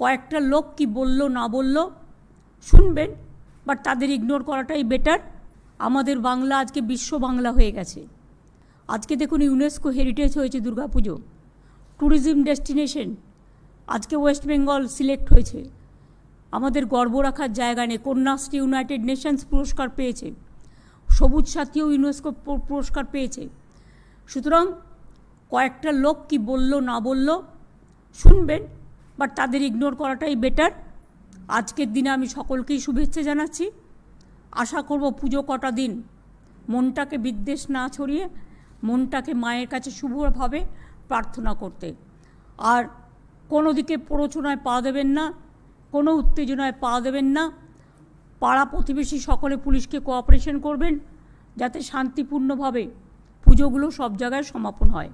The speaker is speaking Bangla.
কয়েকটা লোক কি বলল না বলল শুনবেন, বাট তাদের ইগনোর করাটাই বেটার। আমাদের বাংলা আজকে বিশ্ব বাংলা হয়ে গেছে। আজকে দেখুন ইউনেস্কো হেরিটেজ হয়েছে দুর্গাপুজো, ট্যুরিজম ডেস্টিনেশন। আজকে ওয়েস্ট বেঙ্গল সিলেক্ট হয়েছে। আমাদের গর্ব রাখার জায়গা নেই। কন্যাশ্রী ইউনাইটেড নেশনস পুরস্কার পেয়েছে, সবুজ সাথীও ইউনেস্কো পুরস্কার পেয়েছে। সুতরাং কয়েকটা লোক কি বলল না বলল শুনবেন, বাট তাদের ইগনোর করাটাই বেটার। আজকের দিনে আমি সকলকেই শুভেচ্ছা জানাচ্ছি। আশা করব পুজো কটা দিন মনটাকে বিদ্বেষ না ছড়িয়ে মনটাকে মায়ের কাছে শুভভাবে প্রার্থনা করতে, আর কোনো দিকে প্ররোচনায় পা দেবেন না, কোনো উত্তেজনায় পা দেবেন না। পাড়া প্রতিবেশী সকলে পুলিশকে কোঅপারেশন করবেন যাতে শান্তিপূর্ণভাবে পুজোগুলো সব জায়গায় সমাপন হয়।